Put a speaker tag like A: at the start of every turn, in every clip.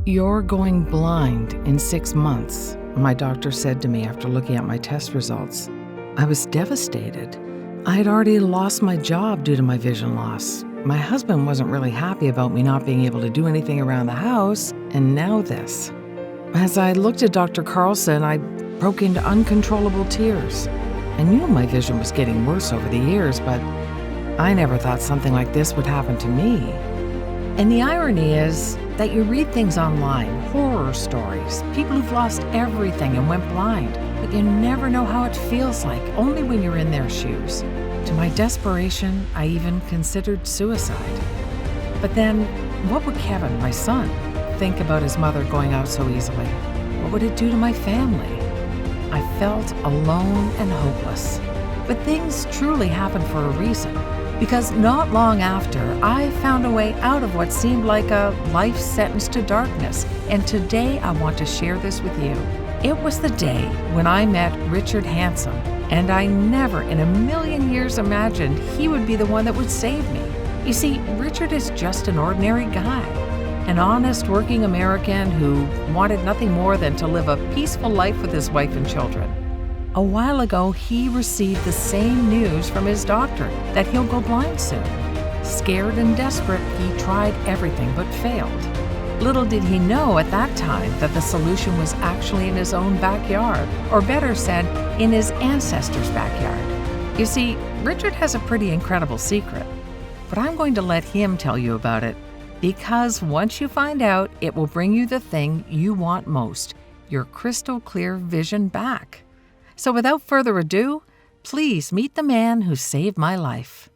A: "You're going blind in 6 months," my doctor said to me after looking at my test results. I was devastated. I had already lost my job due to my vision loss. My husband wasn't really happy about me not being able to do anything around the house, and now this. As I looked at Dr. Carlson, I broke into uncontrollable tears. I knew my vision was getting worse over the years, but I never thought something like this would happen to me. And the irony is that you read things online, horror stories, people who've lost everything and went blind, but you never know how it feels like, only when you're in their shoes. To my desperation, I even considered suicide. But then, what would Kevin, my son, think about his mother going out so easily? What would it do to my family? I felt alone and hopeless. But things truly happen for a reason. Because not long after, I found a way out of what seemed like a life sentence to darkness. And today I want to share this with you. It was the day when I met Richard Hanson, and I never in a million years imagined he would be the one that would save me. You see, Richard is just an ordinary guy, an honest working American who wanted nothing more than to live a peaceful life with his wife and children. A while ago, he received the same news from his doctor that he'll go blind soon. Scared and desperate, he tried everything but failed. Little did he know at that time that the solution was actually in his own backyard, or better said, in his ancestors' backyard. You see, Richard has a pretty incredible secret, but I'm going to let him tell you about it, because once you find out, it will bring you the thing you want most, your crystal clear vision back. So without further ado, please meet the man who saved my life.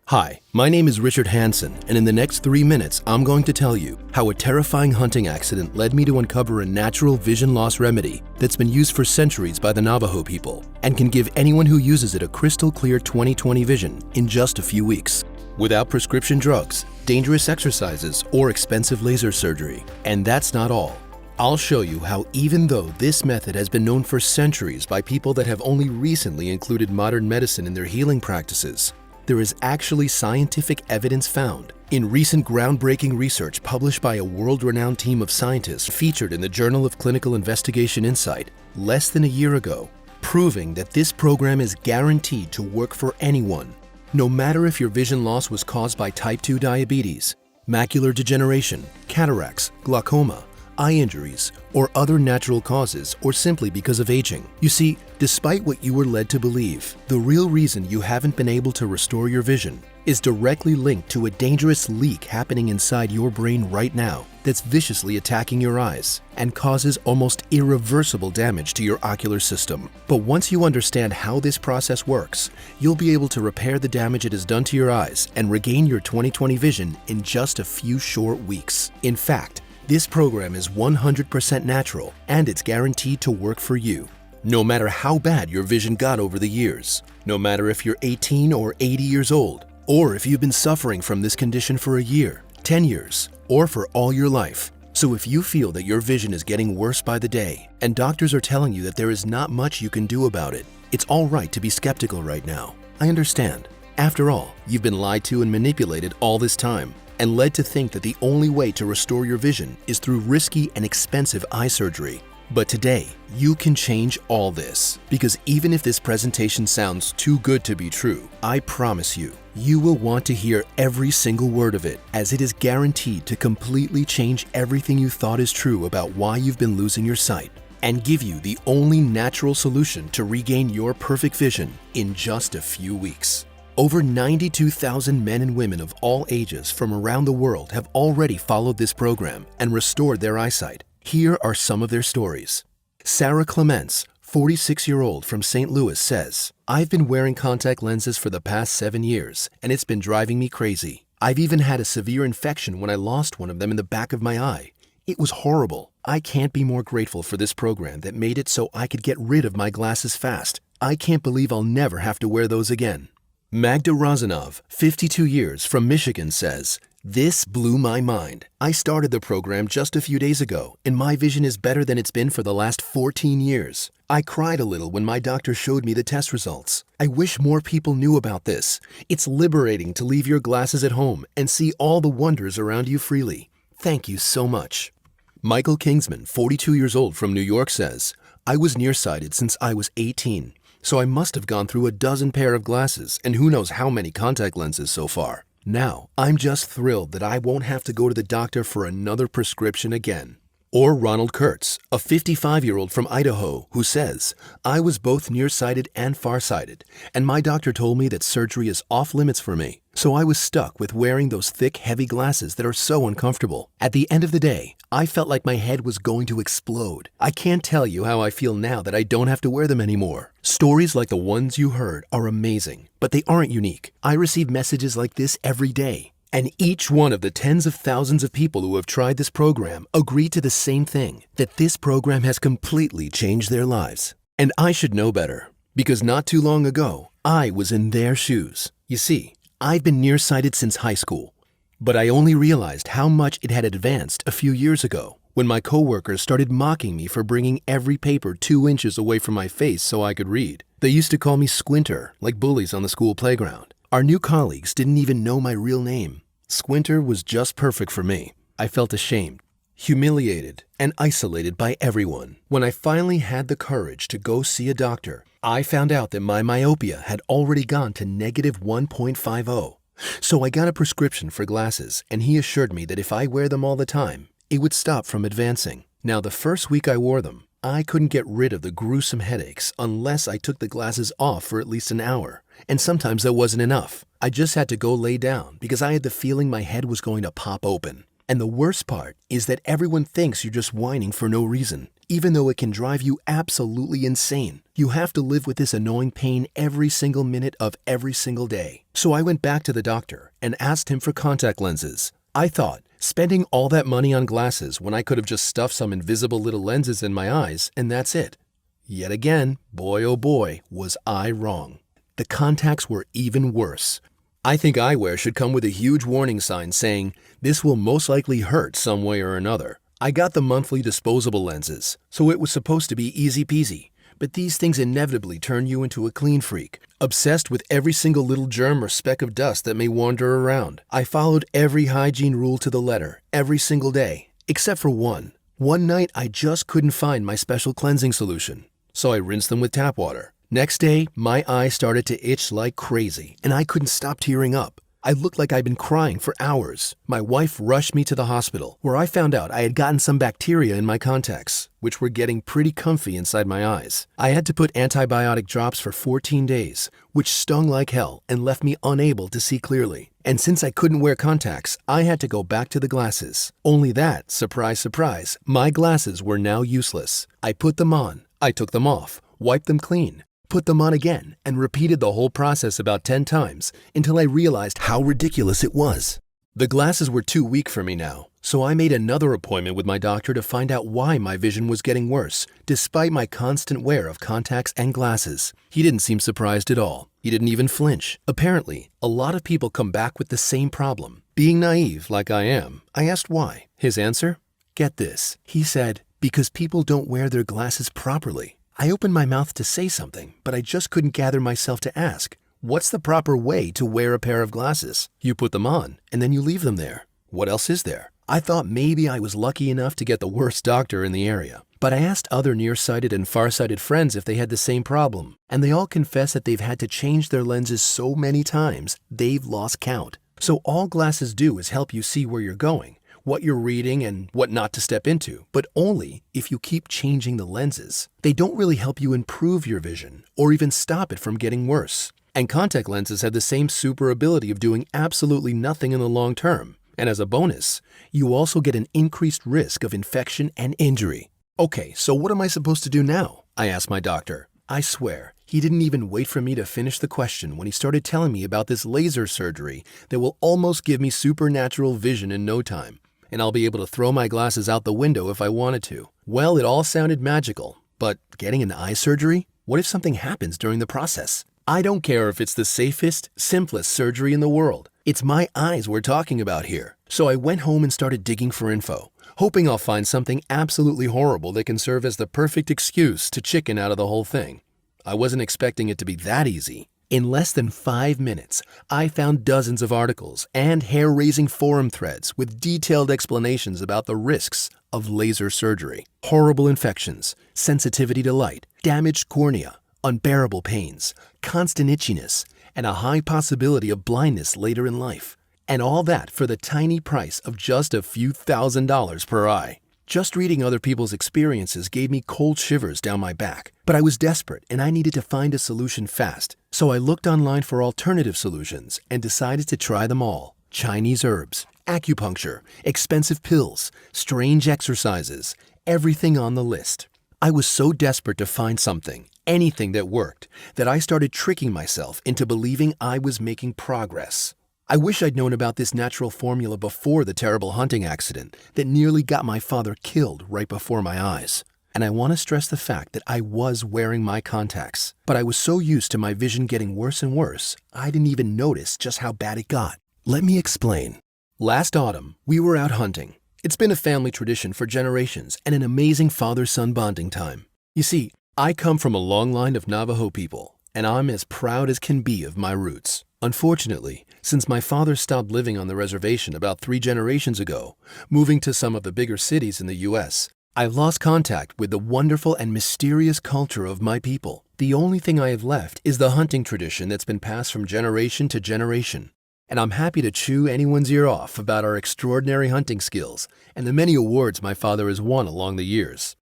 B: Hi, my name is Richard Hanson, and in the next 3 minutes, I'm going to tell you how a terrifying hunting accident led me to uncover a natural vision loss remedy that's been used for centuries by the Navajo people and can give anyone who uses it a crystal clear 20/20 vision in just a few weeks, without prescription drugs, dangerous exercises, or expensive laser surgery. And that's not all. I'll show you how even though this method has been known for centuries by people that have only recently included modern medicine in their healing practices, there is actually scientific evidence found in recent groundbreaking research published by a world-renowned team of scientists featured in the Journal of Clinical Investigation Insight less than a year ago, proving that this program is guaranteed to work for anyone, no matter if your vision loss was caused by type 2 diabetes, macular degeneration, cataracts, glaucoma, eye injuries, or other natural causes, or simply because of aging. You see, despite what you were led to believe, the real reason you haven't been able to restore your vision is directly linked to a dangerous leak happening inside your brain right now that's viciously attacking your eyes and causes almost irreversible damage to your ocular system. But once you understand how this process works, you'll be able to repair the damage it has done to your eyes and regain your 20/20 vision in just a few short weeks. In fact, this program is 100% natural, and it's guaranteed to work for you, no matter how bad your vision got over the years, no matter if you're 18 or 80 years old, or if you've been suffering from this condition for a year, 10 years, or for all your life. So if you feel that your vision is getting worse by the day, and doctors are telling you that there is not much you can do about it, it's all right to be skeptical right now. I understand. After all, you've been lied to and manipulated all this time, and led to think that the only way to restore your vision is through risky and expensive eye surgery. But today, you can change all this, because even if this presentation sounds too good to be true, I promise you, you will want to hear every single word of it, as it is guaranteed to completely change everything you thought is true about why you've been losing your sight, and give you the only natural solution to regain your perfect vision in just a few weeks. Over 92,000 men and women of all ages from around the world have already followed this program and restored their eyesight. Here are some of their stories. Sarah Clements, 46-year-old from St. Louis, says, "I've been wearing contact lenses for the past 7 years, and it's been driving me crazy. I've even had a severe infection when I lost one of them in the back of my eye. It was horrible. I can't be more grateful for this program that made it so I could get rid of my glasses fast. I can't believe I'll never have to wear those again." Magda Rozanov, 52 years, from Michigan, says, "This blew my mind. I started the program just a few days ago, and my vision is better than it's been for the last 14 years. I cried a little when my doctor showed me the test results. I wish more people knew about this. It's liberating to leave your glasses at home and see all the wonders around you freely. Thank you so much. Michael Kingsman, 42 years old from New York says, I was nearsighted since I was 18, so I must have gone through a dozen pair of glasses and who knows how many contact lenses so far. Now, I'm just thrilled that I won't have to go to the doctor for another prescription again. Or Ronald Kurtz, a 55-year-old from Idaho, who says, I was both nearsighted and farsighted, and my doctor told me that surgery is off limits for me, so I was stuck with wearing those thick, heavy glasses that are so uncomfortable. At the end of the day, I felt like my head was going to explode. I can't tell you how I feel now that I don't have to wear them anymore. Stories like the ones you heard are amazing, but they aren't unique. I receive messages like this every day. And each one of the tens of thousands of people who have tried this program agree to the same thing, that this program has completely changed their lives. And I should know better, because not too long ago, I was in their shoes. You see, I've been nearsighted since high school, but I only realized how much it had advanced a few years ago when my coworkers started mocking me for bringing every paper 2 inches away from my face so I could read. They used to call me Squinter, like bullies on the school playground. Our new colleagues didn't even know my real name. Squinter was just perfect for me. I felt ashamed, humiliated, and isolated by everyone. When I finally had the courage to go see a doctor, I found out that my myopia had already gone to negative 1.50. So I got a prescription for glasses, and he assured me that if I wear them all the time, it would stop from advancing. Now, the first week I wore them, I couldn't get rid of the gruesome headaches unless I took the glasses off for at least an hour. And sometimes that wasn't enough. I just had to go lay down because I had the feeling my head was going to pop open. And the worst part is that everyone thinks you're just whining for no reason, even though it can drive you absolutely insane. You have to live with this annoying pain every single minute of every single day. So I went back to the doctor and asked him for contact lenses. I thought, spending all that money on glasses when I could have just stuffed some invisible little lenses in my eyes and that's it. Yet again, boy oh boy, was I wrong. The contacts were even worse. I think eyewear should come with a huge warning sign saying, this will most likely hurt some way or another. I got the monthly disposable lenses, so it was supposed to be easy peasy. But these things inevitably turn you into a clean freak, obsessed with every single little germ or speck of dust that may wander around. I followed every hygiene rule to the letter, every single day, except for one. One night I just couldn't find my special cleansing solution, so I rinsed them with tap water. Next day, my eyes started to itch like crazy, and I couldn't stop tearing up. I looked like I'd been crying for hours. My wife rushed me to the hospital, where I found out I had gotten some bacteria in my contacts, which were getting pretty comfy inside my eyes. I had to put antibiotic drops for 14 days, which stung like hell and left me unable to see clearly. And since I couldn't wear contacts, I had to go back to the glasses. Only that, surprise, surprise, my glasses were now useless. I put them on, I took them off, wiped them clean, put them on again, and repeated the whole process about 10 times until I realized how ridiculous it was. The glasses were too weak for me now, so I made another appointment with my doctor to find out why my vision was getting worse, despite my constant wear of contacts and glasses. He didn't seem surprised at all. He didn't even flinch. Apparently, a lot of people come back with the same problem. Being naive like I am, I asked why. His answer? Get this. He said, because people don't wear their glasses properly. I opened my mouth to say something, but I just couldn't gather myself to ask, what's the proper way to wear a pair of glasses? You put them on, and then you leave them there. What else is there? I thought maybe I was lucky enough to get the worst doctor in the area. But I asked other nearsighted and farsighted friends if they had the same problem, and they all confessed that they've had to change their lenses so many times, they've lost count. So all glasses do is help you see where you're going, what you're reading, and what not to step into, but only if you keep changing the lenses. They don't really help you improve your vision or even stop it from getting worse. And contact lenses have the same super ability of doing absolutely nothing in the long term. And as a bonus, you also get an increased risk of infection and injury. Okay, so what am I supposed to do now? I asked my doctor. I swear, he didn't even wait for me to finish the question when he started telling me about this laser surgery that will almost give me supernatural vision in no time, and I'll be able to throw my glasses out the window if I wanted to. Well, it all sounded magical, but getting an eye surgery? What if something happens during the process? I don't care if it's the safest, simplest surgery in the world. It's my eyes we're talking about here. So I went home and started digging for info, hoping I'll find something absolutely horrible that can serve as the perfect excuse to chicken out of the whole thing. I wasn't expecting it to be that easy. In less than 5 minutes, I found dozens of articles and hair-raising forum threads with detailed explanations about the risks of laser surgery, horrible infections, sensitivity to light, damaged cornea, unbearable pains, constant itchiness, and a high possibility of blindness later in life. And all that for the tiny price of just a few $1,000s per eye. Just reading other people's experiences gave me cold shivers down my back, but I was desperate and I needed to find a solution fast. So I looked online for alternative solutions and decided to try them all. Chinese herbs, acupuncture, expensive pills, strange exercises, everything on the list. I was so desperate to find something, anything that worked, that I started tricking myself into believing I was making progress. I wish I'd known about this natural formula before the terrible hunting accident that nearly got my father killed right before my eyes. And I want to stress the fact that I was wearing my contacts, but I was so used to my vision getting worse and worse, I didn't even notice just how bad it got. Let me explain. Last autumn, we were out hunting. It's been a family tradition for generations and an amazing father-son bonding time. You see, I come from a long line of Navajo people, and I'm as proud as can be of my roots. Unfortunately, since my father stopped living on the reservation about 3 generations ago, moving to some of the bigger cities in the U.S., I've lost contact with the wonderful and mysterious culture of my people. The only thing I have left is the hunting tradition that's been passed from generation to generation. And I'm happy to chew anyone's ear off about our extraordinary hunting skills and the many awards my father has won along the years.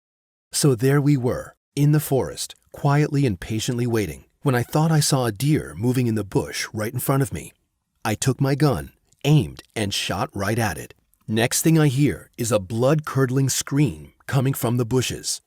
B: So there we were, in the forest, quietly and patiently waiting, when I thought I saw a deer moving in the bush right in front of me. I took my gun, aimed, and shot right at it. Next thing I hear is a blood-curdling scream coming from the bushes.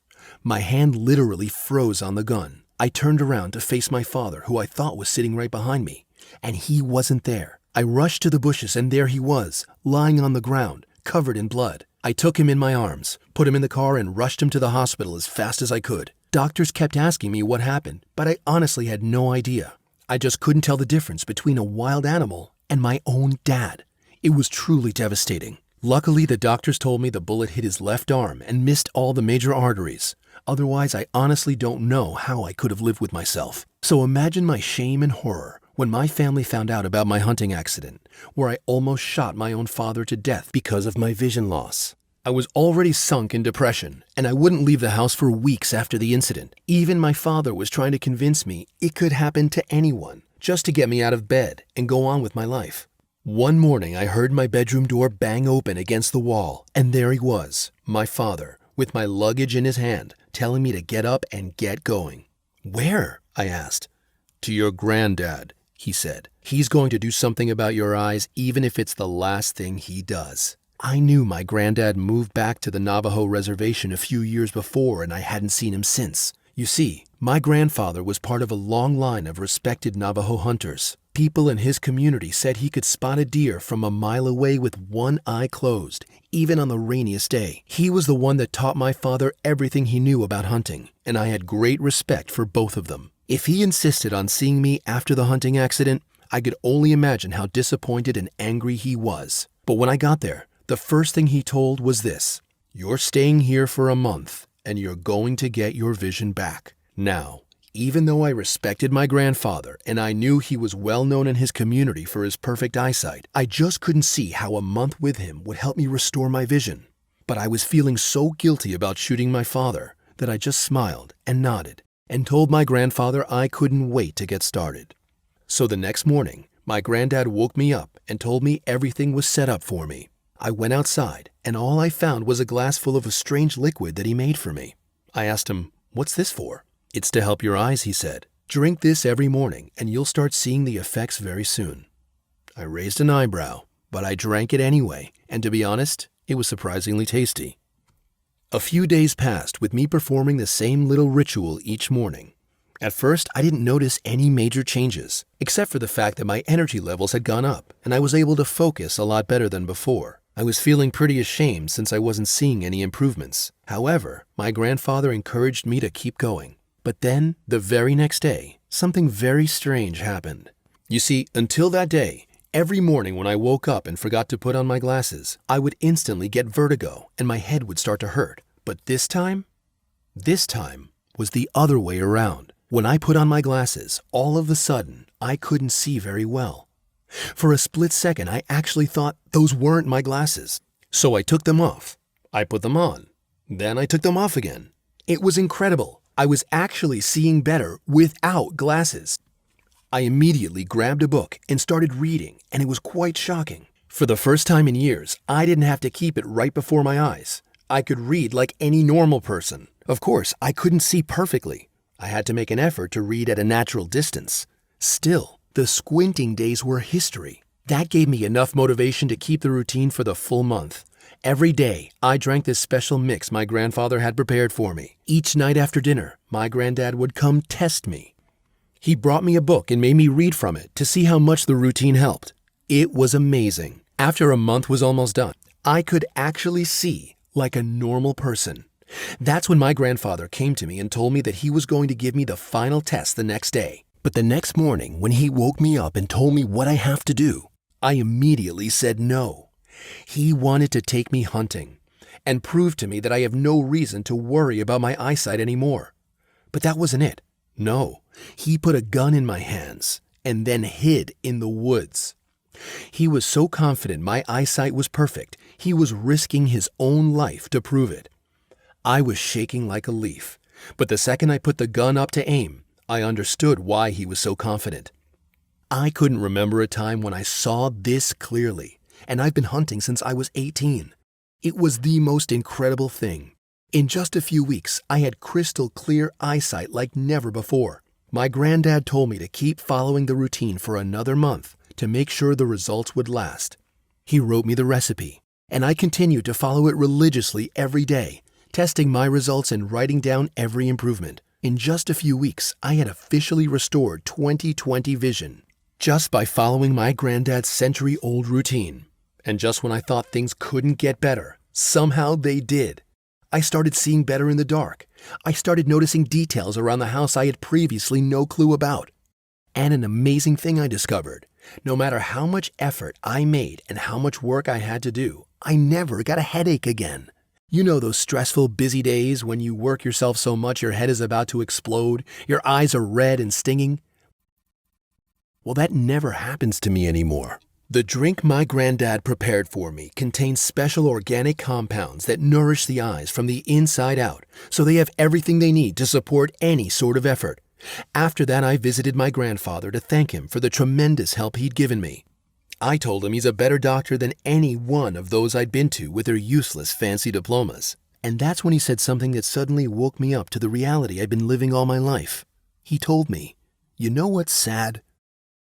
B: My hand literally froze on the gun. I turned around to face my father, who I thought was sitting right behind me, and he wasn't there. I rushed to the bushes, and there he was, lying on the ground, covered in blood. I took him in my arms, put him in the car, and rushed him to the hospital as fast as I could. Doctors kept asking me what happened, but I honestly had no idea. I just couldn't tell the difference between a wild animal and my own dad. It was truly devastating. Luckily, the doctors told me the bullet hit his left arm and missed all the major arteries. Otherwise, I honestly don't know how I could have lived with myself. So imagine my shame and horror when my family found out about my hunting accident, where I almost shot my own father to death because of my vision loss. I was already sunk in depression, and I wouldn't leave the house for weeks after the incident. Even my father was trying to convince me it could happen to anyone, just to get me out of bed and go on with my life. One morning, I heard my bedroom door bang open against the wall, and there he was, my father, with my luggage in his hand, telling me to get up and get going. "Where?" I asked. "To your granddad," he said. "He's going to do something about your eyes, even if it's the last thing he does." I knew my granddad moved back to the Navajo reservation a few years before, and I hadn't seen him since. You see, my grandfather was part of a long line of respected Navajo hunters. People in his community said he could spot a deer from a mile away with one eye closed, even on the rainiest day. He was the one that taught my father everything he knew about hunting, and I had great respect for both of them. If he insisted on seeing me after the hunting accident, I could only imagine how disappointed and angry he was. But when I got there, the first thing he told was this: "You're staying here for a month, and you're going to get your vision back." Now, even though I respected my grandfather and I knew he was well known in his community for his perfect eyesight, I just couldn't see how a month with him would help me restore my vision. But I was feeling so guilty about shooting my father that I just smiled and nodded and told my grandfather I couldn't wait to get started. So the next morning, my granddad woke me up and told me everything was set up for me. I went outside, and all I found was a glass full of a strange liquid that he made for me. I asked him, "What's this for?" "It's to help your eyes," he said. "Drink this every morning, and you'll start seeing the effects very soon." I raised an eyebrow, but I drank it anyway, and to be honest, it was surprisingly tasty. A few days passed with me performing the same little ritual each morning. At first, I didn't notice any major changes, except for the fact that my energy levels had gone up, and I was able to focus a lot better than before. I was feeling pretty ashamed since I wasn't seeing any improvements. However, my grandfather encouraged me to keep going. But then, the very next day, something very strange happened. You see, until that day, every morning when I woke up and forgot to put on my glasses, I would instantly get vertigo and my head would start to hurt. But this time was the other way around. When I put on my glasses, all of a sudden, I couldn't see very well. For a split second, I actually thought those weren't my glasses. So I took them off. I put them on. Then I took them off again. It was incredible. I was actually seeing better without glasses. I immediately grabbed a book and started reading, and it was quite shocking. For the first time in years, I didn't have to keep it right before my eyes. I could read like any normal person. Of course, I couldn't see perfectly. I had to make an effort to read at a natural distance. Still, the squinting days were history. That gave me enough motivation to keep the routine for the full month. Every day, I drank this special mix my grandfather had prepared for me. Each night after dinner, my granddad would come test me. He brought me a book and made me read from it to see how much the routine helped. It was amazing. After a month was almost done, I could actually see like a normal person. That's when my grandfather came to me and told me that he was going to give me the final test the next day. But the next morning, when he woke me up and told me what I have to do, I immediately said no. He wanted to take me hunting and prove to me that I have no reason to worry about my eyesight anymore. But that wasn't it. No, he put a gun in my hands and then hid in the woods. He was so confident my eyesight was perfect, he was risking his own life to prove it. I was shaking like a leaf, but the second I put the gun up to aim, I understood why he was so confident. I couldn't remember a time when I saw this clearly, and I've been hunting since I was 18. It was the most incredible thing. In just a few weeks, I had crystal clear eyesight like never before. My granddad told me to keep following the routine for another month to make sure the results would last. He wrote me the recipe, and I continued to follow it religiously every day, testing my results and writing down every improvement. In just a few weeks, I had officially restored 20/20 vision, just by following my granddad's century-old routine. And just when I thought things couldn't get better, somehow they did. I started seeing better in the dark. I started noticing details around the house I had previously no clue about. And an amazing thing I discovered, no matter how much effort I made and how much work I had to do, I never got a headache again. You know those stressful, busy days when you work yourself so much your head is about to explode, your eyes are red and stinging? Well, that never happens to me anymore. The drink my granddad prepared for me contains special organic compounds that nourish the eyes from the inside out, so they have everything they need to support any sort of effort. After that, I visited my grandfather to thank him for the tremendous help he'd given me. I told him he's a better doctor than any one of those I'd been to with their useless fancy diplomas. And that's when he said something that suddenly woke me up to the reality I'd been living all my life. He told me, "You know what's sad?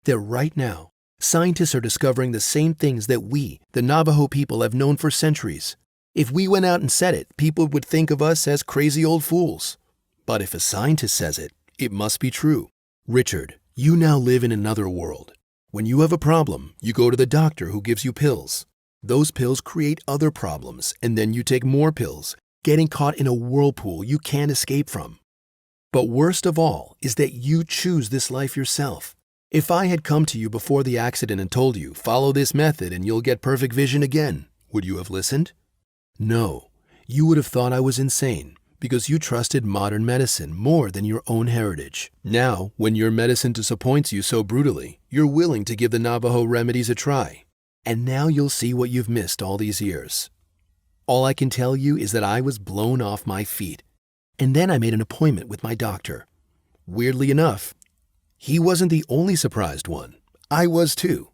B: That right now, scientists are discovering the same things that we, the Navajo people, have known for centuries. If we went out and said it, people would think of us as crazy old fools. But if a scientist says it, it must be true. Richard, you now live in another world. When you have a problem, you go to the doctor who gives you pills. Those pills create other problems, and then you take more pills, getting caught in a whirlpool you can't escape from. But worst of all is that you choose this life yourself. If I had come to you before the accident and told you, follow this method and you'll get perfect vision again, would you have listened? No, you would have thought I was insane because you trusted modern medicine more than your own heritage. Now, when your medicine disappoints you so brutally, you're willing to give the Navajo remedies a try. And now you'll see what you've missed all these years. All I can tell you is that I was blown off my feet. And then I made an appointment with my doctor. Weirdly enough, he wasn't the only surprised one. I was too.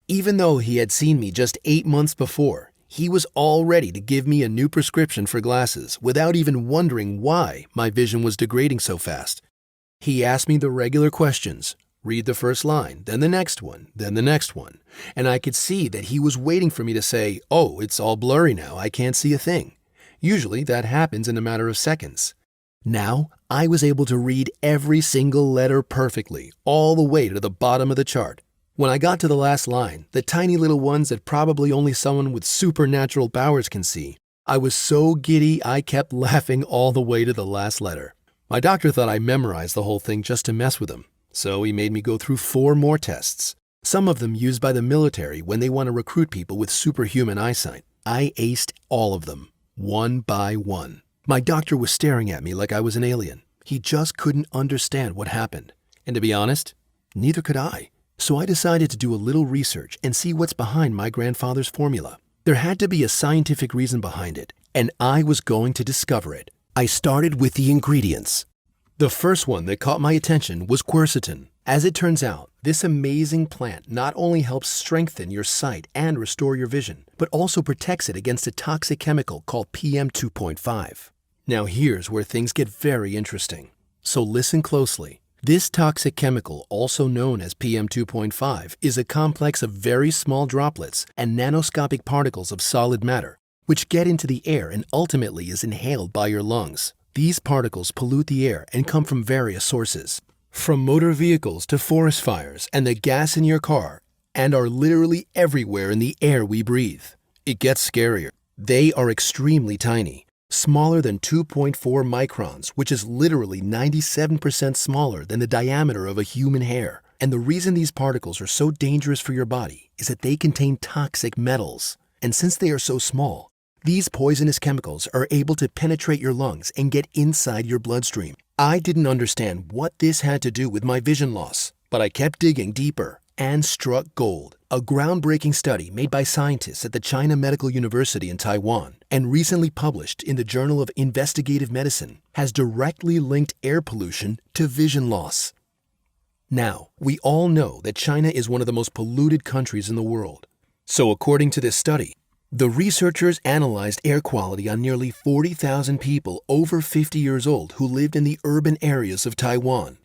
B: Even though he had seen me just 8 months before, he was all ready to give me a new prescription for glasses without even wondering why my vision was degrading so fast. He asked me the regular questions, read the first line, then the next one, then the next one, and I could see that he was waiting for me to say, "Oh, it's all blurry now, I can't see a thing." Usually that happens in a matter of seconds. Now, I was able to read every single letter perfectly, all the way to the bottom of the chart. When I got to the last line, the tiny little ones that probably only someone with supernatural powers can see, I was so giddy I kept laughing all the way to the last letter. My doctor thought I memorized the whole thing just to mess with him, so he made me go through 4 more tests, some of them used by the military when they want to recruit people with superhuman eyesight. I aced all of them, one by one. My doctor was staring at me like I was an alien. He just couldn't understand what happened. And to be honest, Neither could I. So I decided to do a little research and see what's behind my grandfather's formula. There had to be a scientific reason behind it, and I was going to discover it. I started with the ingredients. The first one that caught my attention was quercetin. As it turns out, this amazing plant not only helps strengthen your sight and restore your vision, but also protects it against a toxic chemical called PM 2.5. Now here's where things get very interesting. So listen closely. This toxic chemical, also known as PM 2.5, is a complex of very small droplets and nanoscopic particles of solid matter, which get into the air and ultimately is inhaled by your lungs. These particles pollute the air and come from various sources, from motor vehicles to forest fires and the gas in your car, and are literally everywhere in the air we breathe. It gets scarier. They are extremely tiny, smaller than 2.4 microns, which is literally 97% smaller than the diameter of a human hair. And the reason these particles are so dangerous for your body is that they contain toxic metals. And since they are so small, these poisonous chemicals are able to penetrate your lungs and get inside your bloodstream. I didn't understand what this had to do with my vision loss, but I kept digging deeper and struck gold. A groundbreaking study made by scientists at the China Medical University in Taiwan and recently published in the Journal of Investigative Medicine has directly linked air pollution to vision loss. Now, we all know that China is one of the most polluted countries in the world. So according to this study, the researchers analyzed air quality on nearly 40,000 people over 50 years old who lived in the urban areas of Taiwan.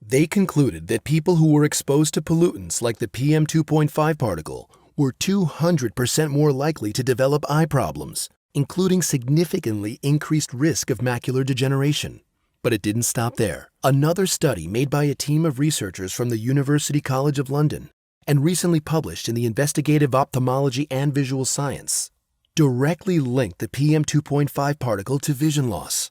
B: They concluded that people who were exposed to pollutants like the PM 2.5 particle were 200% more likely to develop eye problems, including significantly increased risk of macular degeneration. But it didn't stop there. Another study made by a team of researchers from the University College of London and recently published in the Investigative Ophthalmology and Visual Science directly linked the PM 2.5 particle to vision loss.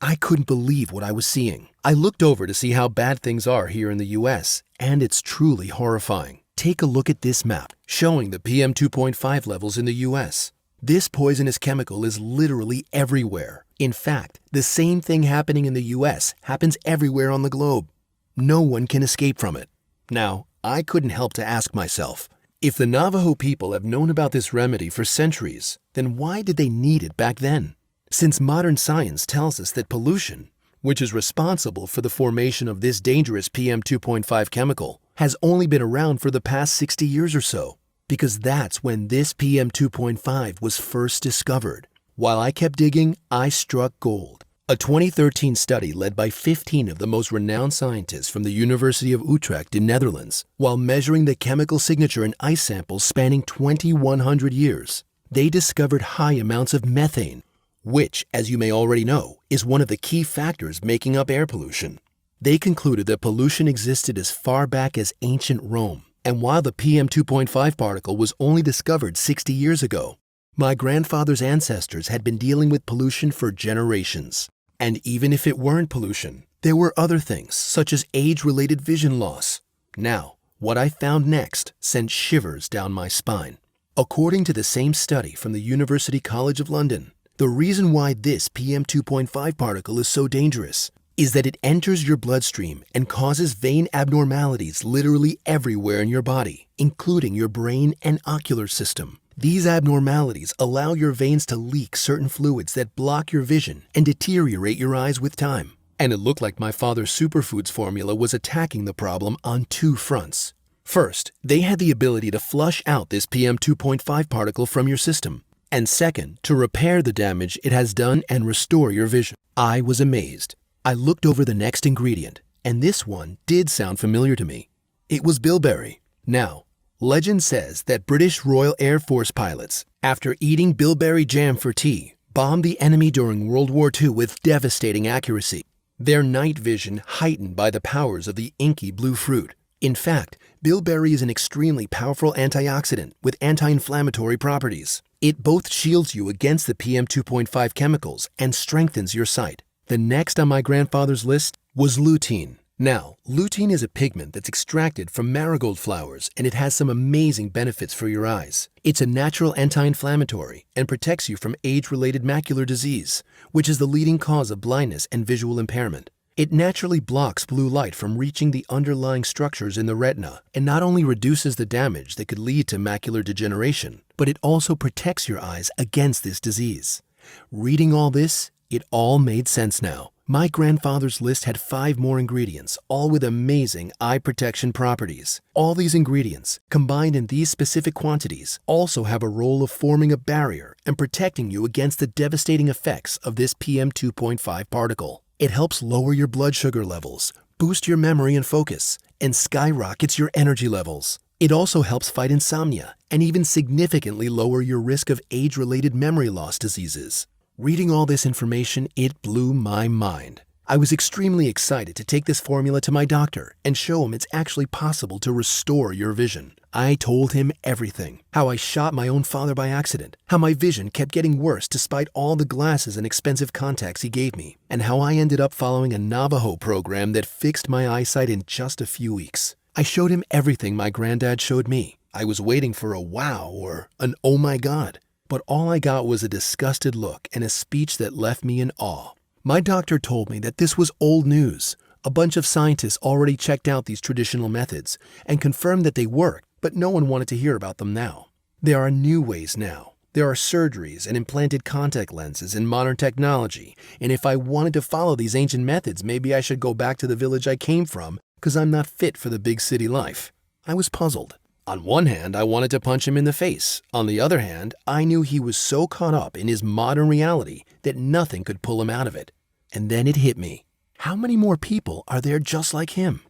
B: I couldn't believe what I was seeing. I looked over to see how bad things are here in the US, and it's truly horrifying. Take a look at this map showing the PM 2.5 levels in the US. This poisonous chemical is literally everywhere. In fact, the same thing happening in the US happens everywhere on the globe. No one can escape from it. Now, I couldn't help to ask myself, if the Navajo people have known about this remedy for centuries, then why did they need it back then? Since modern science tells us that pollution, which is responsible for the formation of this dangerous PM 2.5 chemical, has only been around for the past 60 years or so, because that's when this PM 2.5 was first discovered. While I kept digging, I struck gold. A 2013 study led by 15 of the most renowned scientists from the University of Utrecht in Netherlands, while measuring the chemical signature in ice samples spanning 2,100 years, they discovered high amounts of methane, which, as you may already know, is one of the key factors making up air pollution. They concluded that pollution existed as far back as ancient Rome, and while the PM 2.5 particle was only discovered 60 years ago, my grandfather's ancestors had been dealing with pollution for generations. And even if it weren't pollution, there were other things, such as age-related vision loss. Now, what I found next sent shivers down my spine. According to the same study from the University College of London, the reason why this PM 2.5 particle is so dangerous is that it enters your bloodstream and causes vein abnormalities literally everywhere in your body, including your brain and ocular system. These abnormalities allow your veins to leak certain fluids that block your vision and deteriorate your eyes with time. And it looked like my father's superfoods formula was attacking the problem on two fronts. First, they had the ability to flush out this PM 2.5 particle from your system. And second, to repair the damage it has done and restore your vision. I was amazed. I looked over the next ingredient, and this one did sound familiar to me. It was bilberry. Now, legend says that British Royal Air Force pilots, after eating bilberry jam for tea, bombed the enemy during World War II with devastating accuracy. Their night vision heightened by the powers of the inky blue fruit. In fact, bilberry is an extremely powerful antioxidant with anti-inflammatory properties. It both shields you against the PM 2.5 chemicals and strengthens your sight. The next on my grandfather's list was lutein. Now, lutein is a pigment that's extracted from marigold flowers, and it has some amazing benefits for your eyes. It's a natural anti-inflammatory and protects you from age-related macular disease, which is the leading cause of blindness and visual impairment. It naturally blocks blue light from reaching the underlying structures in the retina and not only reduces the damage that could lead to macular degeneration, but it also protects your eyes against this disease. Reading all this, it all made sense now. My grandfather's list had 5 more ingredients, all with amazing eye protection properties. All these ingredients, combined in these specific quantities, also have a role of forming a barrier and protecting you against the devastating effects of this PM 2.5 particle. It helps lower your blood sugar levels, boost your memory and focus, and skyrockets your energy levels. It also helps fight insomnia and even significantly lower your risk of age-related memory loss diseases. Reading all this information, it blew my mind. I was extremely excited to take this formula to my doctor and show him it's actually possible to restore your vision. I told him everything. How I shot my own father by accident, how my vision kept getting worse despite all the glasses and expensive contacts he gave me, and how I ended up following a Navajo program that fixed my eyesight in just a few weeks. I showed him everything my granddad showed me. I was waiting for a wow or an oh my god. But all I got was a disgusted look and a speech that left me in awe. My doctor told me that this was old news. A bunch of scientists already checked out these traditional methods and confirmed that they worked, but no one wanted to hear about them now. There are new ways now. There are surgeries and implanted contact lenses and modern technology, and if I wanted to follow these ancient methods, maybe I should go back to the village I came from because I'm not fit for the big city life. I was puzzled. On one hand, I wanted to punch him in the face. On the other hand, I knew he was so caught up in his modern reality that nothing could pull him out of it. And then it hit me. How many more people are there just like him?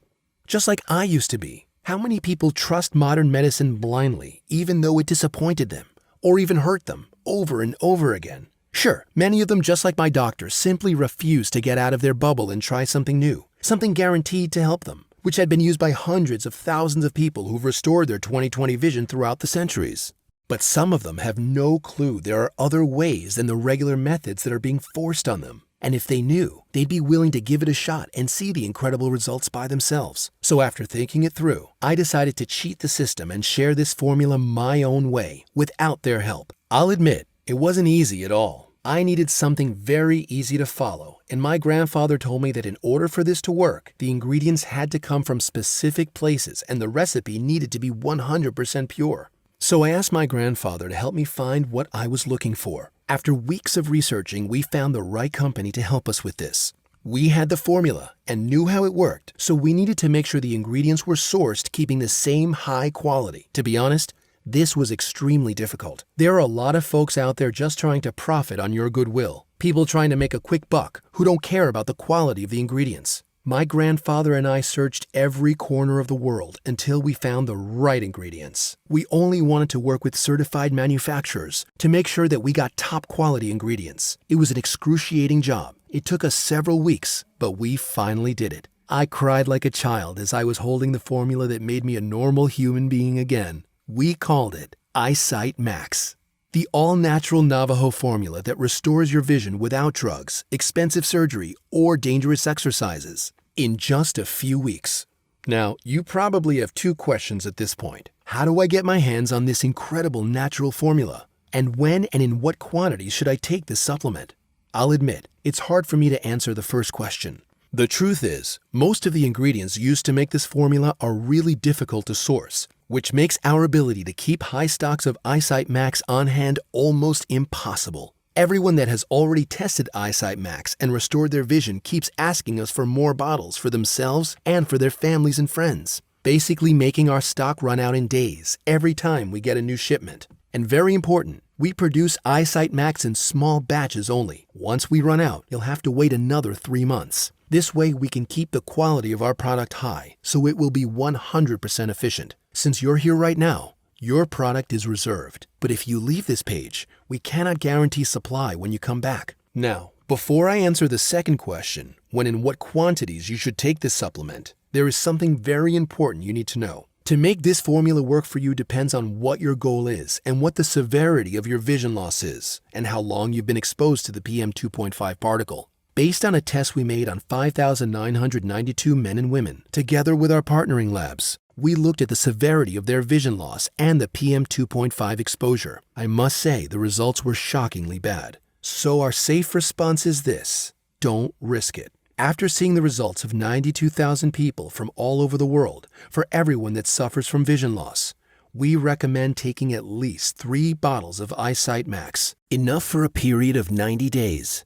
B: Just like I used to be. How many people trust modern medicine blindly, even though it disappointed them, or even hurt them, over and over again? Sure, many of them, just like my doctor, simply refuse to get out of their bubble and try something new, something guaranteed to help them, which had been used by hundreds of thousands of people who've restored their 20/20 vision throughout the centuries. But some of them have no clue there are other ways than the regular methods that are being forced on them. And if they knew, they'd be willing to give it a shot and see the incredible results by themselves. So after thinking it through, I decided to cheat the system and share this formula my own way, without their help. I'll admit, it wasn't easy at all. I needed something very easy to follow, and my grandfather told me that in order for this to work, the ingredients had to come from specific places and the recipe needed to be 100% pure. So I asked my grandfather to help me find what I was looking for. After weeks of researching, we found the right company to help us with this. We had the formula and knew how it worked, so we needed to make sure the ingredients were sourced keeping the same high quality. To be honest, this was extremely difficult. There are a lot of folks out there just trying to profit on your goodwill. People trying to make a quick buck who don't care about the quality of the ingredients. My grandfather and I searched every corner of the world until we found the right ingredients. We only wanted to work with certified manufacturers to make sure that we got top quality ingredients. It was an excruciating job. It took us several weeks, but we finally did it. I cried like a child as I was holding the formula that made me a normal human being again. We called it Eyesight Max, the all-natural Navajo formula that restores your vision without drugs, expensive surgery, or dangerous exercises in just a few weeks. Now, you probably have 2 questions at this point. How do I get my hands on this incredible natural formula? And when and in what quantities should I take this supplement? I'll admit, it's hard for me to answer the first question. The truth is, most of the ingredients used to make this formula are really difficult to source, which makes our ability to keep high stocks of Eyesight Max on hand almost impossible. Everyone that has already tested Eyesight Max and restored their vision keeps asking us for more bottles for themselves and for their families and friends, basically making our stock run out in days every time we get a new shipment. And very important, we produce Eyesight Max in small batches only. Once we run out, you'll have to wait another 3 months. This way we can keep the quality of our product high, so it will be 100% efficient. Since you're here right now, your product is reserved. But if you leave this page, we cannot guarantee supply when you come back. Now, before I answer the second question, when and what quantities you should take this supplement, there is something very important you need to know. To make this formula work for you depends on what your goal is and what the severity of your vision loss is, and how long you've been exposed to the PM 2.5 particle. Based on a test we made on 5,992 men and women, together with our partnering labs, we looked at the severity of their vision loss and the PM 2.5 exposure. I must say the results were shockingly bad. So our safe response is this: don't risk it. After seeing the results of 92,000 people from all over the world, for everyone that suffers from vision loss, we recommend taking at least 3 bottles of Eyesight Max, enough for a period of 90 days.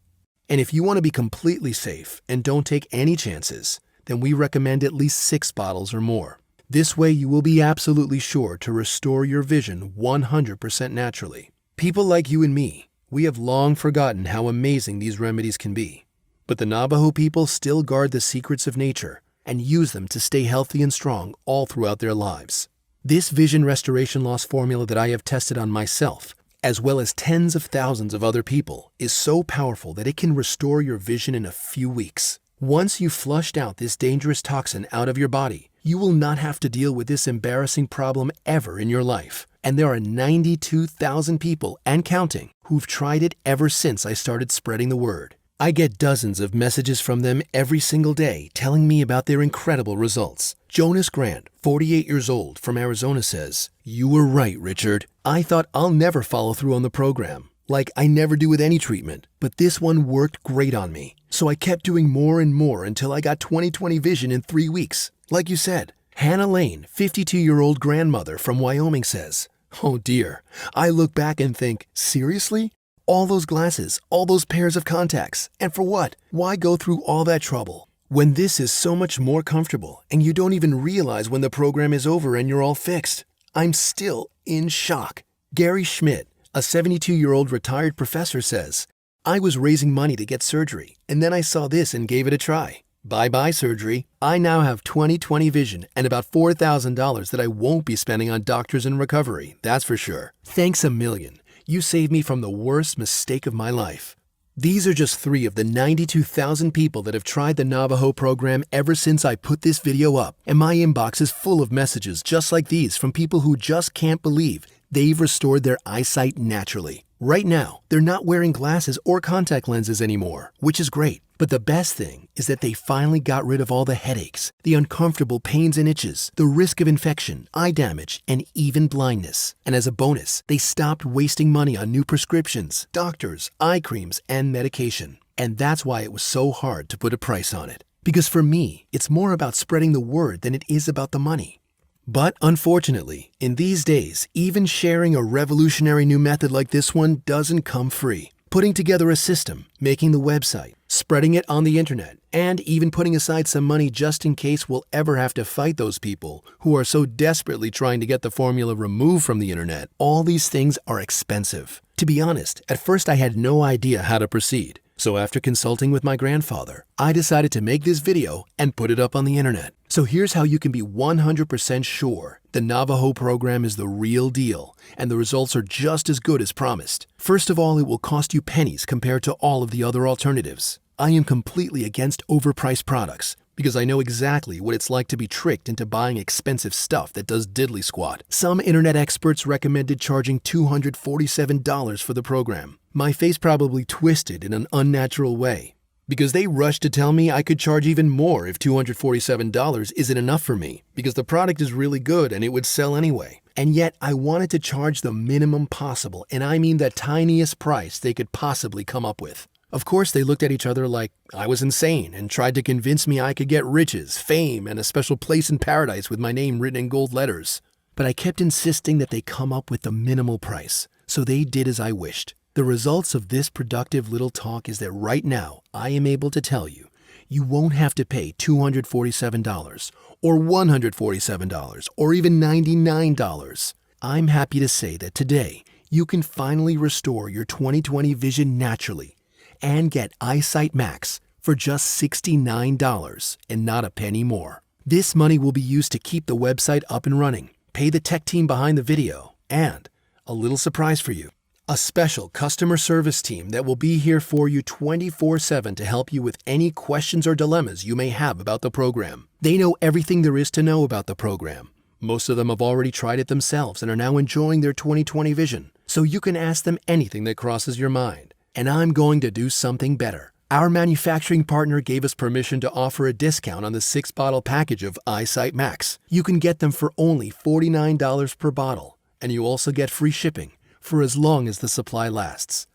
B: And if you want to be completely safe and don't take any chances, then we recommend at least 6 bottles or more. This way you will be absolutely sure to restore your vision 100% naturally. People like you and me, we have long forgotten how amazing these remedies can be. But the Navajo people still guard the secrets of nature and use them to stay healthy and strong all throughout their lives. This vision restoration loss formula that I have tested on myself, as well as tens of thousands of other people, is so powerful that it can restore your vision in a few weeks. Once you've flushed out this dangerous toxin out of your body, you will not have to deal with this embarrassing problem ever in your life. And there are 92,000 people and counting who've tried it ever since I started spreading the word. I get dozens of messages from them every single day telling me about their incredible results. Jonas Grant, 48 years old, from Arizona says, "You were right, Richard. I thought I'll never follow through on the program, like I never do with any treatment, but this one worked great on me. So I kept doing more and more until I got 20/20 vision in 3 weeks. Like you said." Hannah Lane, 52-year-old grandmother from Wyoming says, "Oh dear, I look back and think, seriously? All those glasses, all those pairs of contacts, and for what? Why go through all that trouble when this is so much more comfortable and you don't even realize when the program is over and you're all fixed? I'm still in shock." Gary Schmidt, a 72-year-old retired professor, says, "I was raising money to get surgery, and then I saw this and gave it a try. Bye-bye surgery. I now have 20/20 vision and about $4,000 that I won't be spending on doctors and recovery, that's for sure. Thanks a million. You saved me from the worst mistake of my life." These are just 3 of the 92,000 people that have tried the Navajo program ever since I put this video up, and my inbox is full of messages just like these from people who just can't believe they've restored their eyesight naturally. Right now, they're not wearing glasses or contact lenses anymore, which is great. But the best thing is that they finally got rid of all the headaches, the uncomfortable pains and itches, the risk of infection, eye damage, and even blindness. And as a bonus, they stopped wasting money on new prescriptions, doctors, eye creams, and medication. And that's why it was so hard to put a price on it. Because for me, it's more about spreading the word than it is about the money. But unfortunately, in these days, even sharing a revolutionary new method like this one doesn't come free. Putting together a system, making the website, spreading it on the internet, and even putting aside some money just in case we'll ever have to fight those people who are so desperately trying to get the formula removed from the internet, all these things are expensive. To be honest, at first I had no idea how to proceed. So after consulting with my grandfather, I decided to make this video and put it up on the internet. So here's how you can be 100% sure the Navajo program is the real deal and the results are just as good as promised. First of all, it will cost you pennies compared to all of the other alternatives. I am completely against overpriced products because I know exactly what it's like to be tricked into buying expensive stuff that does diddly squat. Some internet experts recommended charging $247 for the program. My face probably twisted in an unnatural way because they rushed to tell me I could charge even more if $247 isn't enough for me because the product is really good and it would sell anyway. And yet I wanted to charge the minimum possible, and I mean the tiniest price they could possibly come up with. Of course, they looked at each other like I was insane and tried to convince me I could get riches, fame, and a special place in paradise with my name written in gold letters. But I kept insisting that they come up with the minimal price, so they did as I wished. The results of this productive little talk is that right now, I am able to tell you, you won't have to pay $247 or $147 or even $99. I'm happy to say that today, you can finally restore your 20/20 vision naturally and get Eyesight Max for just $69 and not a penny more. This money will be used to keep the website up and running, pay the tech team behind the video, and a little surprise for you. A special customer service team that will be here for you 24/7 to help you with any questions or dilemmas you may have about the program. They know everything there is to know about the program. Most of them have already tried it themselves and are now enjoying their 20/20 vision. So you can ask them anything that crosses your mind. And I'm going to do something better. Our manufacturing partner gave us permission to offer a discount on the 6-bottle package of Eyesight Max. You can get them for only $49 per bottle, and you also get free shipping for as long as the supply lasts.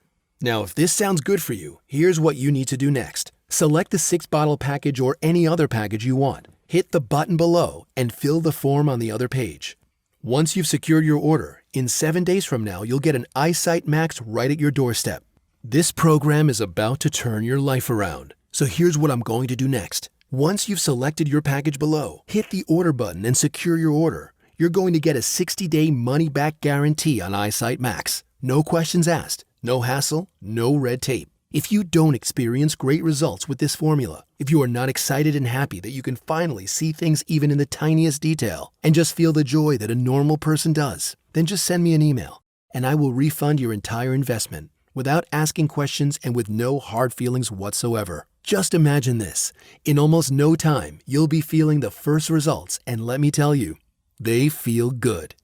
B: Now, if this sounds good for you, here's what you need to do next. Select the 6-bottle package or any other package you want. Hit the button below and fill the form on the other page. Once you've secured your order, in 7 days from now, you'll get an Eyesight Max right at your doorstep. This program is about to turn your life around. So here's what I'm going to do next. Once you've selected your package below, hit the order button and secure your order. You're going to get a 60-day money-back guarantee on Eyesight Max. No questions asked, no hassle, no red tape. If you don't experience great results with this formula, if you are not excited and happy that you can finally see things even in the tiniest detail and just feel the joy that a normal person does, then just send me an email and I will refund your entire investment without asking questions and with no hard feelings whatsoever. Just imagine this. In almost no time, you'll be feeling the first results, and let me tell you, they feel good.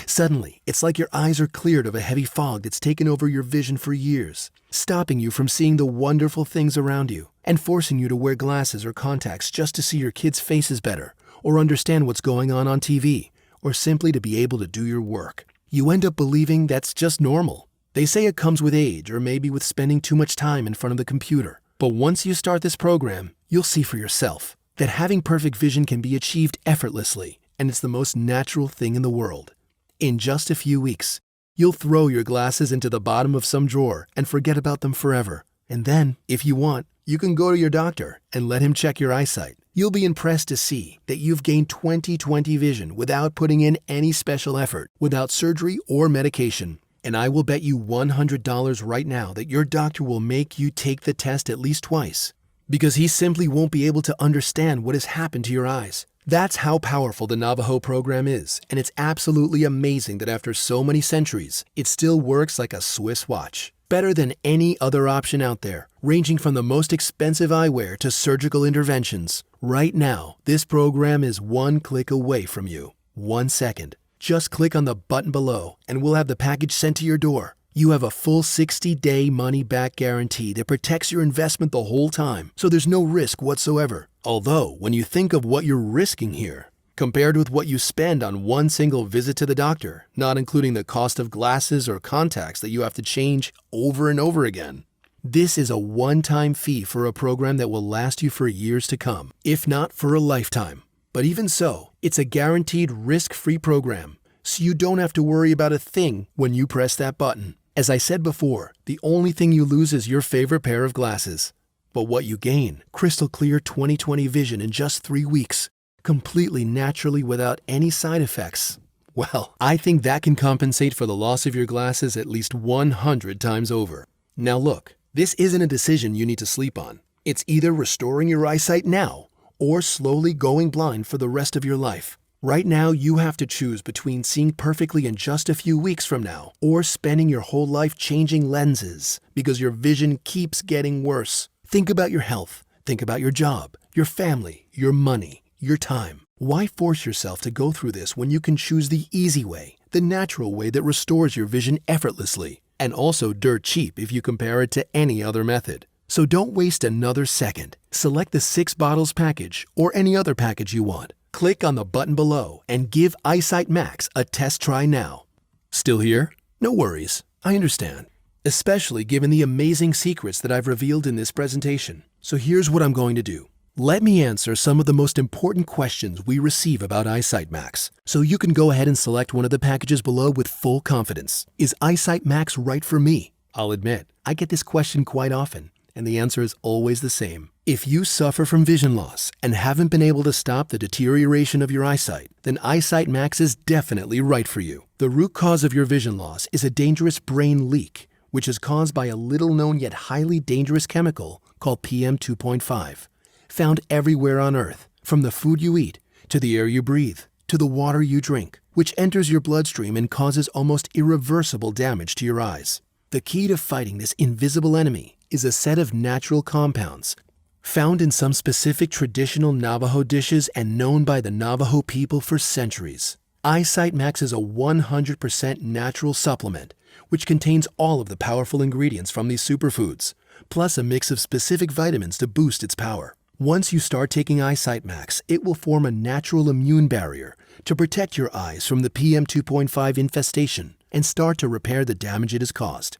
B: Suddenly, it's like your eyes are cleared of a heavy fog that's taken over your vision for years, stopping you from seeing the wonderful things around you and forcing you to wear glasses or contacts just to see your kids' faces better or understand what's going on TV or simply to be able to do your work. You end up believing that's just normal. They say it comes with age or maybe with spending too much time in front of the computer. But once you start this program, you'll see for yourself that having perfect vision can be achieved effortlessly, and it's the most natural thing in the world. In just a few weeks, you'll throw your glasses into the bottom of some drawer and forget about them forever. And then, if you want, you can go to your doctor and let him check your eyesight. You'll be impressed to see that you've gained 20/20 vision without putting in any special effort, without surgery or medication. And I will bet you $100 right now that your doctor will make you take the test at least twice, because he simply won't be able to understand what has happened to your eyes. That's how powerful the Navajo program is, and it's absolutely amazing that after so many centuries, it still works like a Swiss watch. Better than any other option out there, ranging from the most expensive eyewear to surgical interventions. Right now, this program is one click away from you. 1 second. Just click on the button below and we'll have the package sent to your door. You have a full 60-day money-back guarantee that protects your investment the whole time, so there's no risk whatsoever. Although, when you think of what you're risking here, compared with what you spend on one single visit to the doctor, not including the cost of glasses or contacts that you have to change over and over again, this is a one-time fee for a program that will last you for years to come, if not for a lifetime. But even so, it's a guaranteed risk-free program, so you don't have to worry about a thing when you press that button. As I said before, the only thing you lose is your favorite pair of glasses. But what you gain, crystal clear 20/20 vision in just 3 weeks, completely naturally without any side effects. Well, I think that can compensate for the loss of your glasses at least 100 times over. Now look, this isn't a decision you need to sleep on. It's either restoring your eyesight now or slowly going blind for the rest of your life. Right now, you have to choose between seeing perfectly in just a few weeks from now or spending your whole life changing lenses because your vision keeps getting worse. Think about your health. Think about your job, your family, your money, your time. Why force yourself to go through this when you can choose the easy way, the natural way that restores your vision effortlessly, and also dirt cheap if you compare it to any other method? So don't waste another second. Select the 6 bottles package or any other package you want. Click on the button below and give Eyesight Max a test try now. Still here? No worries. I understand. Especially given the amazing secrets that I've revealed in this presentation. So here's what I'm going to do. Let me answer some of the most important questions we receive about Eyesight Max, so you can go ahead and select one of the packages below with full confidence. Is Eyesight Max right for me? I'll admit, I get this question quite often, and the answer is always the same. If you suffer from vision loss and haven't been able to stop the deterioration of your eyesight, then Eyesight Max is definitely right for you. The root cause of your vision loss is a dangerous brain leak, which is caused by a little-known yet highly dangerous chemical called PM 2.5, found everywhere on Earth, from the food you eat, to the air you breathe, to the water you drink, which enters your bloodstream and causes almost irreversible damage to your eyes. The key to fighting this invisible enemy is a set of natural compounds found in some specific traditional Navajo dishes and known by the Navajo people for centuries. Eyesight Max is a 100% natural supplement, which contains all of the powerful ingredients from these superfoods, plus a mix of specific vitamins to boost its power. Once you start taking Eyesight Max, it will form a natural immune barrier to protect your eyes from the PM 2.5 infestation and start to repair the damage it has caused.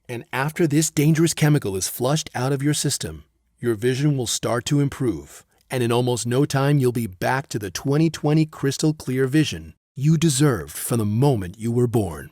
B: And after this dangerous chemical is flushed out of your system, your vision will start to improve, and in almost no time you'll be back to the 20/20 crystal clear vision you deserved from the moment you were born.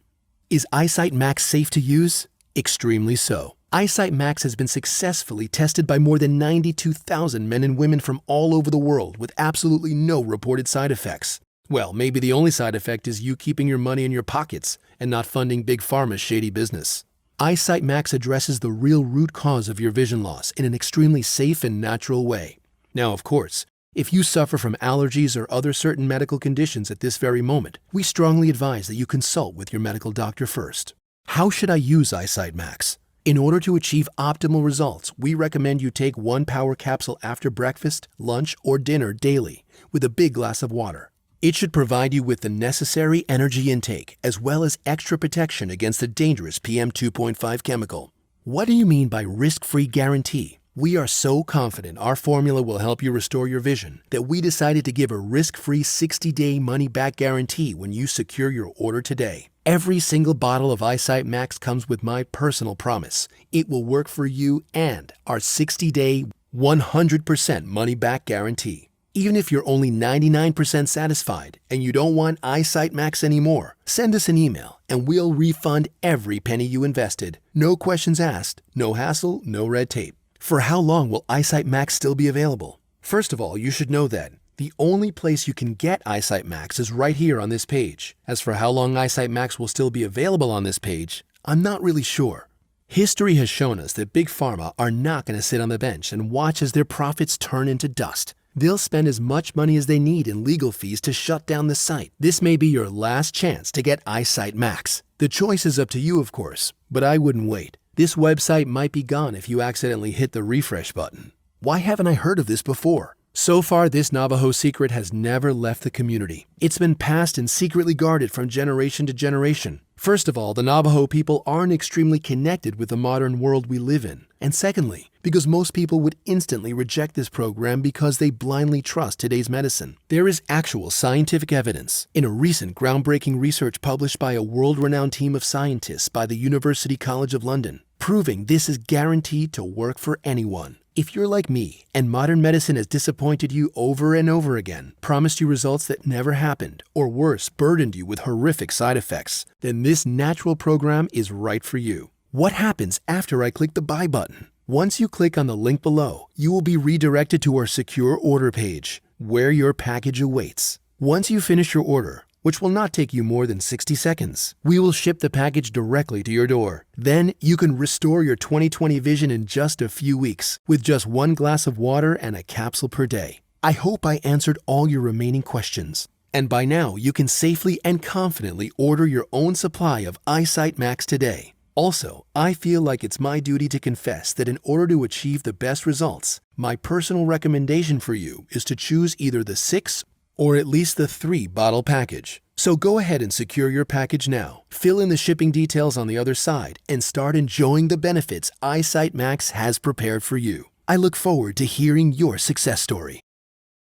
B: Is Eyesight Max safe to use? Extremely so. Eyesight Max has been successfully tested by more than 92,000 men and women from all over the world with absolutely no reported side effects. Well, maybe the only side effect is you keeping your money in your pockets and not funding Big Pharma's shady business. Eyesight Max addresses the real root cause of your vision loss in an extremely safe and natural way. Now, of course, if you suffer from allergies or other certain medical conditions at this very moment, we strongly advise that you consult with your medical doctor first. How should I use Eyesight Max? In order to achieve optimal results, we recommend you take 1 power capsule after breakfast, lunch, or dinner daily with a big glass of water. It should provide you with the necessary energy intake as well as extra protection against the dangerous PM 2.5 chemical. What do you mean by risk-free guarantee? We are so confident our formula will help you restore your vision that we decided to give a risk-free 60-day money-back guarantee when you secure your order today. Every single bottle of Eyesight Max comes with my personal promise. It will work for you and our 60-day, 100% money-back guarantee. Even if you're only 99% satisfied and you don't want Eyesight Max anymore, send us an email and we'll refund every penny you invested. No questions asked, no hassle, no red tape. For how long will Eyesight Max still be available? First of all, you should know that the only place you can get Eyesight Max is right here on this page. As for how long Eyesight Max will still be available on this page, I'm not really sure. History has shown us that Big Pharma are not going to sit on the bench and watch as their profits turn into dust. They'll spend as much money as they need in legal fees to shut down the site. This may be your last chance to get Eyesight Max. The choice is up to you, of course, but I wouldn't wait. This website might be gone if you accidentally hit the refresh button. Why haven't I heard of this before? So far, this Navajo secret has never left the community. It's been passed and secretly guarded from generation to generation. First of all, the Navajo people aren't extremely connected with the modern world we live in. And secondly, because most people would instantly reject this program because they blindly trust today's medicine. There is actual scientific evidence in a recent groundbreaking research published by a world-renowned team of scientists by the University College of London, proving this is guaranteed to work for anyone. If you're like me and modern medicine has disappointed you over and over again, promised you results that never happened, or worse, burdened you with horrific side effects, then this natural program is right for you. What happens after I click the buy button? Once you click on the link below, you will be redirected to our secure order page, where your package awaits. Once you finish your order, which will not take you more than 60 seconds, we will ship the package directly to your door. Then you can restore your 20/20 vision in just a few weeks with just 1 glass of water and a capsule per day. I hope I answered all your remaining questions. And by now, you can safely and confidently order your own supply of Eyesight Max today. Also, I feel like it's my duty to confess that in order to achieve the best results, my personal recommendation for you is to choose either the 6 or at least the 3-bottle package. So go ahead and secure your package now. Fill in the shipping details on the other side and start enjoying the benefits Eyesight Max has prepared for you. I look forward to hearing your success story.